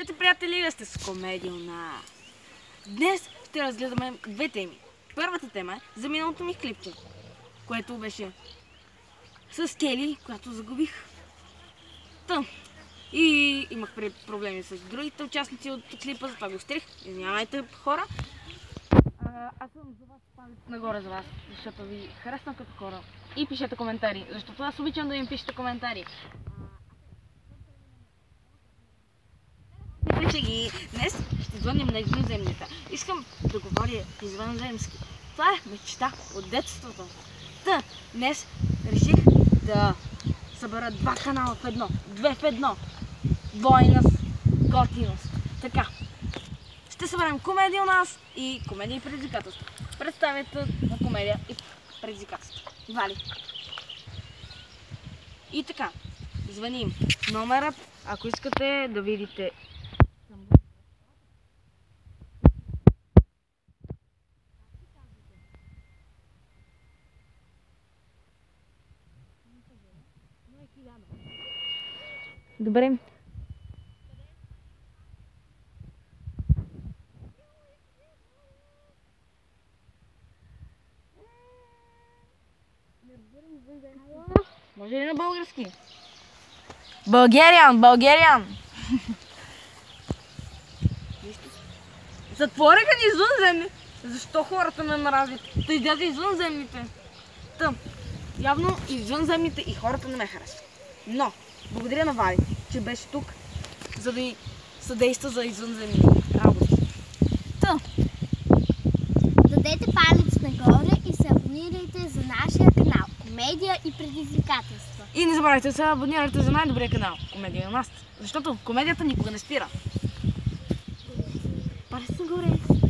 Здравейте, приятели, сте с Комедия у нас. Днес ще разгледаме две теми. Първата тема е за миналото ми клипче, което беше с Кели, която загубих. И имах проблеми с другите участници от клипа, затова го стрих. Извинявайте, хора. Аз съм за вас, палец нагоре за вас, защото ви харесвам като хора. И пишете коментари, защото аз обичам да им пишете коментари. Днес ще звънем на извънземните. Искам да говоря извънземски. Това е мечта от детството. Днес реших да събера два канала в едно. Две в едно. Двойност, готиност. Така. Ще съберем комедия у нас и комедия и предизвикателство. Представете на комедия и предизвикателство. Вали. И така. Звъним номера, ако искате да видите. Добре. Може ли на български? Българиан! Затвориха ни извънземни. Защо хората ме мразят? Да изляза извънземните. Явно извънземните и хората не ме харесват. Но, благодаря на Вали, че беше тук, за да й съдейства за извънземни работи. Дадете палец нагоре и се абонирайте за нашия канал Комедия и предизвикателства. И не забравяйте да се абонирате за най-добрия канал Комедия у нас, защото комедията никога не спира. Палец нагоре!